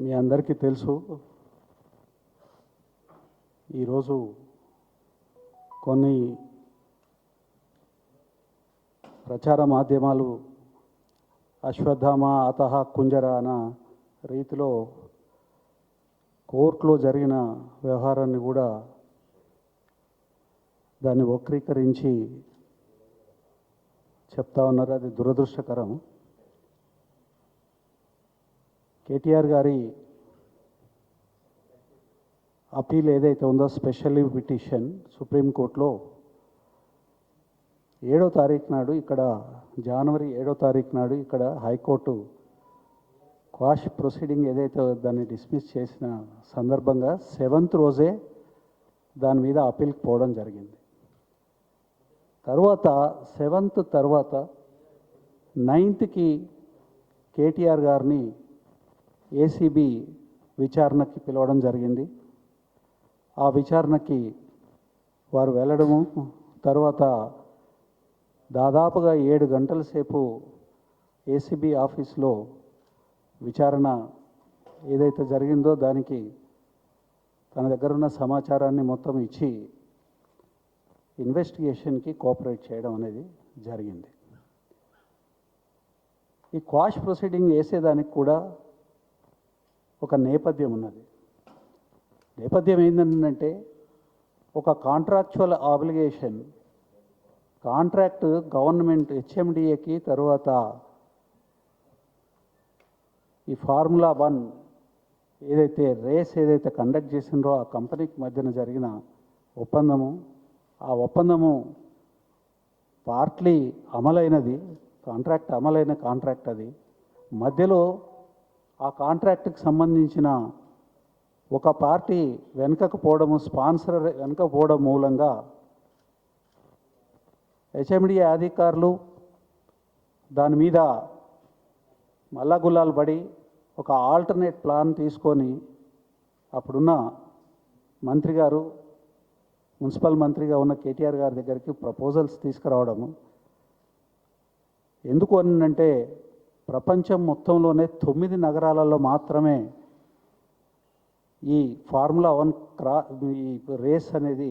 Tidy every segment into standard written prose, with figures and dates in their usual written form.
మీ అందరికీ తెలుసు ఈరోజు కొన్ని ప్రచార మాధ్యమాలు అశ్వత్థామ అతహ కుంజర అన్న రీతిలో కోర్టులో జరిగిన వ్యవహారాన్ని కూడా దాన్ని వక్రీకరించి చెప్తా ఉన్నారు. అది దురదృష్టకరం. కేటీఆర్ గారి అపీల్ ఏదైతే ఉందో స్పెషల్ లీవ్ పిటిషన్ సుప్రీంకోర్టులో 7వ తారీఖు నాడు ఇక్కడ జనవరి 7వ తారీఖు నాడు ఇక్కడ హైకోర్టు క్వాష్ ప్రొసీడింగ్ ఏదైతే దాన్ని డిస్మిస్ చేసిన సందర్భంగా 7th రోజే దాని మీద అపీల్కి పోవడం జరిగింది. తర్వాత 7th తర్వాత 9th కేటీఆర్ గారిని ఏసీబీ విచారణకి పిలవడం జరిగింది. ఆ విచారణకి వారు వెళ్ళడము, తర్వాత దాదాపుగా 7 గంటల సేపు ఏసీబీ ఆఫీస్లో విచారణ ఏదైతే జరిగిందో దానికి తన దగ్గర ఉన్న సమాచారాన్ని మొత్తం ఇచ్చి ఇన్వెస్టిగేషన్కి కోఆపరేట్ చేయడం అనేది జరిగింది. ఈ క్వాష్ ప్రొసీడింగ్ వేసేదానికి కూడా ఒక నేపథ్యం ఉన్నది. నేపథ్యం ఏంటంటే ఒక కాంట్రాక్చువల్ ఆబ్లిగేషన్, కాంట్రాక్ట్ గవర్నమెంట్ హెచ్ఎండిఏకి తర్వాత ఈ ఫార్ములా 1 ఏదైతే రేస్ ఏదైతే కండక్ట్ చేసిండ్రో ఆ కంపెనీకి మధ్యన జరిగిన ఒప్పందము, ఆ ఒప్పందము పార్ట్లీ అమలైనది, కాంట్రాక్ట్ అమలైన కాంట్రాక్ట్. అది మధ్యలో ఆ కాంట్రాక్ట్కి సంబంధించిన ఒక పార్టీ వెనుకపోవడము, స్పాన్సర్ వెనుకపోవడం మూలంగా హెచ్ఎండిఏ అధికారులు దాని మీద మల్లగుల్లాలు పడి ఒక ఆల్టర్నేట్ ప్లాన్ తీసుకొని అప్పుడున్న మంత్రి గారు, మున్సిపల్ మంత్రిగా ఉన్న కేటీఆర్ గారి దగ్గరికి ప్రపోజల్స్ తీసుకురావడము. ఎందుకు అనంటే ప్రపంచం మొత్తంలోనే 9 నగరాలలో మాత్రమే ఈ ఫార్ములా 1 ఈ రేస్ అనేది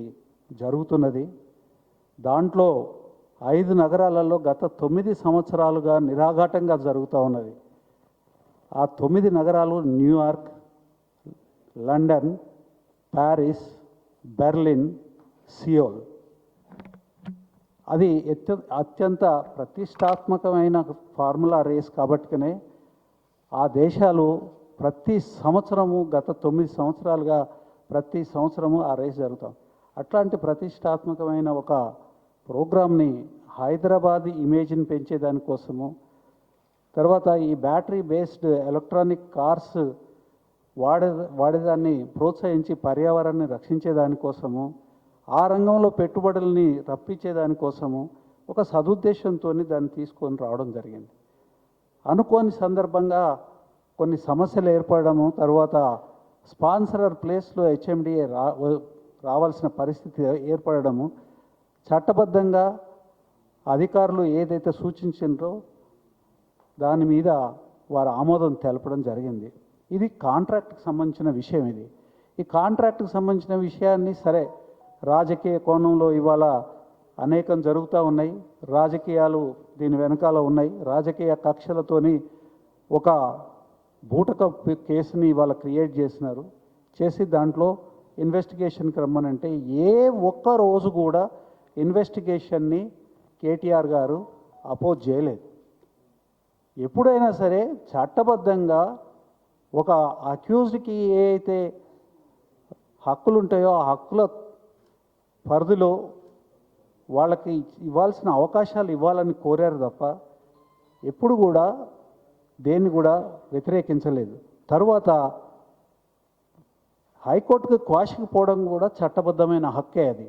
జరుగుతున్నది. దాంట్లో 5 నగరాలలో గత 9 సంవత్సరాలుగా నిరాఘాటంగా జరుగుతూ ఉన్నది. ఆ 9 నగరాలు New York, London, Paris, Berlin, Seoul. అది అత్యంత ప్రతిష్టాత్మకమైన ఫార్ములా రేస్ కాబట్టినే ఆ దేశాలు ప్రతి సంవత్సరము గత 9 సంవత్సరాలుగా ప్రతి సంవత్సరము ఆ రేస్ జరుగుతాం. అట్లాంటి ప్రతిష్టాత్మకమైన ఒక ప్రోగ్రామ్ని హైదరాబాద్ ఇమేజ్ని పెంచేదానికోసము, తర్వాత ఈ బ్యాటరీ బేస్డ్ ఎలక్ట్రానిక్ కార్స్ వాడేదాన్ని ప్రోత్సహించి పర్యావరణాన్ని రక్షించేదానికోసము, ఆ రంగంలో పెట్టుబడుల్ని రప్పించేదానికోసము ఒక సదుద్దేశంతో దాన్ని తీసుకొని రావడం జరిగింది. అనుకోని సందర్భంగా కొన్ని సమస్యలు ఏర్పడము, తర్వాత స్పాన్సరర్ ప్లేస్లో హెచ్ఎండిఏ రావాల్సిన పరిస్థితి ఏర్పడము, చట్టబద్ధంగా అధికారులు ఏదైతే సూచించారో దాని మీద వారు ఆమోదం తెలపడం జరిగింది. ఇది కాంట్రాక్ట్కి సంబంధించిన విషయం. ఈ కాంట్రాక్ట్కి సంబంధించిన విషయాన్ని సరే రాజకీయ కోణంలో ఇవాళ అనేకం జరుగుతూ ఉన్నాయి. రాజకీయాలు దీని వెనకాల ఉన్నాయి. రాజకీయ కక్షలతోని ఒక బూటక కేసుని ఇవాళ క్రియేట్ చేసి దాంట్లో ఇన్వెస్టిగేషన్కి రమ్మనంటే ఏ ఒక్క రోజు కూడా ఇన్వెస్టిగేషన్ని కేటీఆర్ గారు అపోజ్ చేయలేదు. ఎప్పుడైనా సరే చట్టబద్ధంగా ఒక అక్యూజ్డ్కి ఏ అయితే హక్కులు ఉంటాయో ఆ హక్కుల పరిధిలో వాళ్ళకి ఇవ్వాల్సిన అవకాశాలు ఇవ్వాలని కోరారు తప్ప ఎప్పుడు కూడా దేన్ని కూడా వ్యతిరేకించలేదు. తర్వాత హైకోర్టుకి క్వాష్కి పోవడం కూడా చట్టబద్ధమైన హక్కే. అది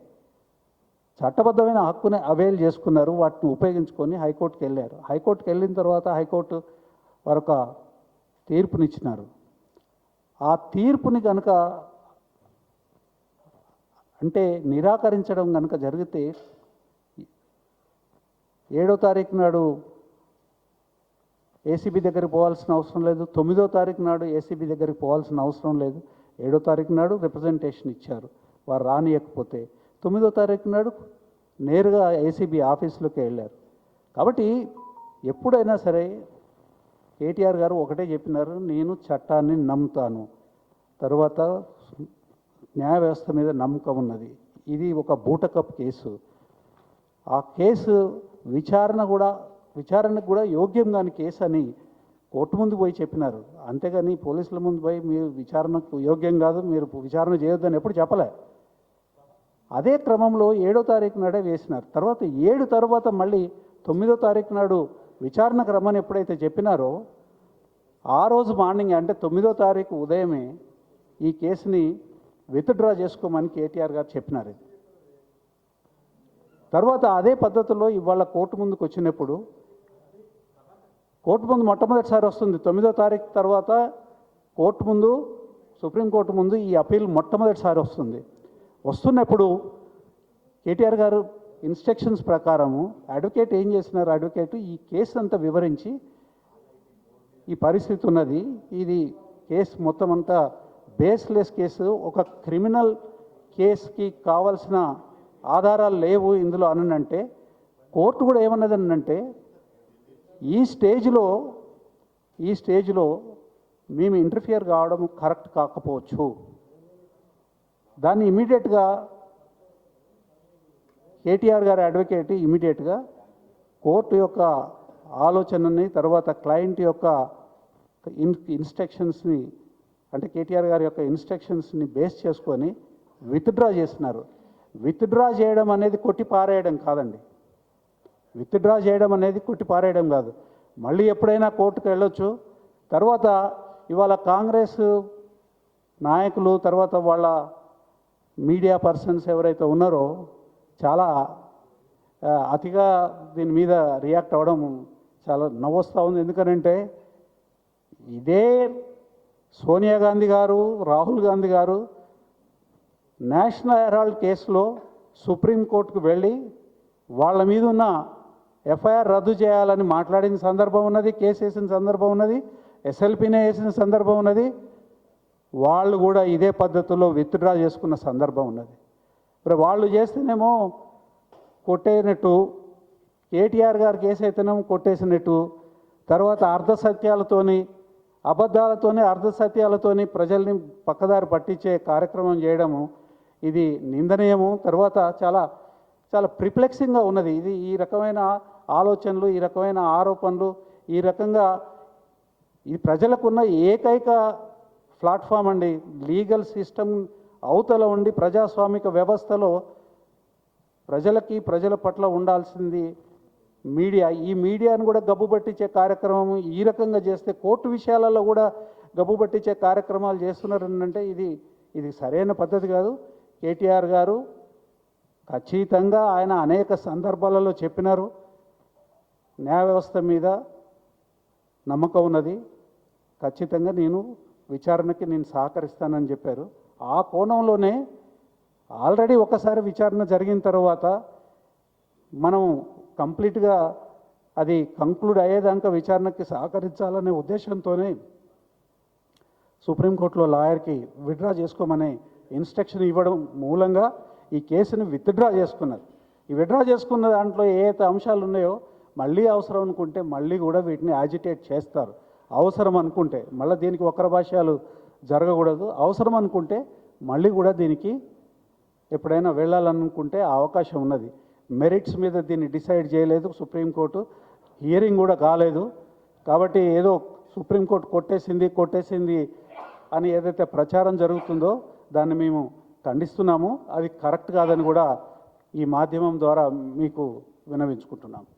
చట్టబద్ధమైన హక్కుని అవైల్ చేసుకున్నారు, వాటిని ఉపయోగించుకొని హైకోర్టుకి వెళ్ళారు. హైకోర్టుకి వెళ్ళిన తర్వాత హైకోర్టు వారొక తీర్పునిచ్చినారు. ఆ తీర్పుని కనుక అంటే నిరాకరించడం కనుక జరిగితే 7వ తారీఖు నాడు ఏసీబీ దగ్గరికి పోవాల్సిన అవసరం లేదు, 9వ తారీఖు నాడు ఏసీబీ దగ్గరికి పోవాల్సిన అవసరం లేదు. 7వ తారీఖు నాడు రిప్రజెంటేషన్ ఇచ్చారు, వారు రానియకపోతే 9వ తారీఖు నాడు నేరుగా ఏసీబీ ఆఫీసులోకి వెళ్ళారు. కాబట్టి ఎప్పుడైనా సరే కేటీఆర్ గారు ఒకటే చెప్పినారు, నేను చట్టాన్ని నమ్ముతాను, తర్వాత న్యాయ వ్యవస్థ మీద నమ్మకం ఉన్నది. ఇది ఒక బూటకప్ కేసు. ఆ కేసు విచారణకు కూడా యోగ్యం కాని కేసు అని కోర్టు ముందు పోయి చెప్పినారు. అంతేగాని పోలీసుల ముందు పోయి మీరు విచారణకు యోగ్యం కాదు, మీరు విచారణ చేయొద్దని ఎప్పుడు చెప్పలే. అదే క్రమంలో 7వ తారీఖు నాడే వేసినారు. తర్వాత 7 తర్వాత మళ్ళీ 9వ తారీఖు నాడు విచారణకు రమ్మని ఎప్పుడైతే చెప్పినారో ఆ రోజు మార్నింగ్ అంటే 9వ తారీఖు ఉదయమే ఈ కేసుని విత్డ్రా చేసుకోమని కేటీఆర్ గారు చెప్పినారు. తర్వాత అదే పద్ధతిలో ఇవాళ కోర్టు ముందుకు వచ్చినప్పుడు కోర్టు ముందు మొట్టమొదటిసారి వస్తుంది 9వ తారీఖు తర్వాత కోర్టు ముందు, సుప్రీంకోర్టు ముందు ఈ అప్పీల్ మొట్టమొదటిసారి వస్తున్నప్పుడు కేటీఆర్ గారు ఇన్స్ట్రక్షన్స్ ప్రకారము అడ్వకేట్ ఏం చేసినారు, అడ్వకేట్ ఈ కేసు అంతా వివరించి ఈ పరిస్థితి ఉన్నది, ఇది కేసు మొత్తం అంతా బేస్లెస్ కేసు, ఒక క్రిమినల్ కేసుకి కావాల్సిన ఆధారాలు లేవు ఇందులో అనంటే కోర్టు కూడా ఏమన్నది అనంటే ఈ స్టేజ్లో మేము ఇంటర్ఫియర్ కావడం కరెక్ట్ కాకపోవచ్చు. దాన్ని ఇమీడియట్గా కేటీఆర్ గారి అడ్వకేట్ ఇమీడియట్గా కోర్టు యొక్క ఆలోచనని, తర్వాత క్లయింట్ యొక్క ఇన్స్ట్రక్షన్స్ని అంటే కేటీఆర్ గారి యొక్క ఇన్స్ట్రక్షన్స్ని బేస్ చేసుకొని విత్డ్రా చేస్తున్నారు. విత్డ్రా చేయడం అనేది కొట్టి పారేయడం కాదండి. విత్డ్రా చేయడం అనేది కొట్టి పారేయడం కాదు. మళ్ళీ ఎప్పుడైనా కోర్టుకు వెళ్ళొచ్చు. తర్వాత ఇవాళ కాంగ్రెస్ నాయకులు, తర్వాత వాళ్ళ మీడియా పర్సన్స్ ఎవరైతే ఉన్నారో చాలా అతిగా దీని మీద రియాక్ట్ అవ్వడం చాలా నవ్వొస్తూ ఉంది. ఎందుకనంటే ఇదే సోనియా గాంధీ గారు, రాహుల్ గాంధీ గారు నేషనల్ హెరాల్డ్ కేసులో సుప్రీంకోర్టుకు వెళ్ళి వాళ్ళ మీద ఉన్న ఎఫ్ఐఆర్ రద్దు చేయాలని మాట్లాడిన సందర్భం ఉన్నది, కేసు వేసిన సందర్భం ఉన్నది, ఎస్ఎల్పీనే వేసిన సందర్భం ఉన్నది. వాళ్ళు కూడా ఇదే పద్ధతిలో విత్డ్రా చేసుకున్న సందర్భం ఉన్నది. మరి వాళ్ళు చేస్తేనేమో కొట్టేసినట్టు, కేటీఆర్ గారి కేసు అయితేనేమో కొట్టేసినట్టు, తర్వాత అర్ధసత్యాలతోని, అబద్ధాలతోని, అర్ధసత్యాలతోని ప్రజల్ని పక్కదారి పట్టించే కార్యక్రమం చేయడము ఇది నిందనీయము. తర్వాత చాలా చాలా ప్రిప్లెక్సింగ్గా ఉన్నది. ఇది ఈ రకమైన ఆలోచనలు, ఈ రకమైన ఆరోపణలు, ఈ రకంగా ఇది ప్రజలకున్న ఏకైక ప్లాట్ఫామ్ అండి. లీగల్ సిస్టమ్ అవతల ఉండి ప్రజాస్వామిక వ్యవస్థలో ప్రజల పట్ల ఉండాల్సింది మీడియా. ఈ మీడియాను కూడా గబ్బు పట్టించే కార్యక్రమం ఈ రకంగా చేస్తే, కోర్టు విషయాలలో కూడా గబ్బు పట్టించే కార్యక్రమాలు చేస్తున్నారంటే ఇది సరైన పద్ధతి కాదు. కేటీఆర్ గారు ఖచ్చితంగా ఆయన అనేక సందర్భాలలో చెప్పినారు, న్యాయ వ్యవస్థ మీద నమ్మకం ఉన్నది, ఖచ్చితంగా నేను విచారణకి సహకరిస్తానని చెప్పారు. ఆ కోణంలోనే ఆల్రెడీ ఒకసారి విచారణ జరిగిన తర్వాత మనం కంప్లీట్గా అది కంక్లూడ్ అయ్యేదాకా విచారణకి సహకరించాలనే ఉద్దేశంతోనే సుప్రీంకోర్టులో లాయర్కి విత్డ్రా చేసుకోమనే ఇన్స్ట్రక్షన్ ఇవ్వడం మూలంగా ఈ కేసుని విత్డ్రా చేసుకున్నది. ఈ విత్డ్రా చేసుకున్న దాంట్లో ఏదైతే అంశాలు ఉన్నాయో మళ్ళీ అవసరం అనుకుంటే మళ్ళీ కూడా వీటిని యాజిటేట్ చేస్తారు. అవసరం అనుకుంటే మళ్ళీ దీనికి వక్ర భాష్యాలు జరగకూడదు. అవసరం అనుకుంటే మళ్ళీ కూడా దీనికి ఎప్పుడైనా వెళ్ళాలనుకుంటే అవకాశం ఉన్నది. మెరిట్స్ మీద దీన్ని డిసైడ్ చేయలేదు సుప్రీంకోర్టు, హియరింగ్ కూడా కాలేదు. కాబట్టి ఏదో సుప్రీంకోర్టు కొట్టేసింది అని ఏదైతే ప్రచారం జరుగుతుందో దాన్ని మేము ఖండిస్తున్నాము. అది కరెక్ట్ కాదని కూడా ఈ మాధ్యమం ద్వారా మీకు విన్నవించుకుంటున్నాము.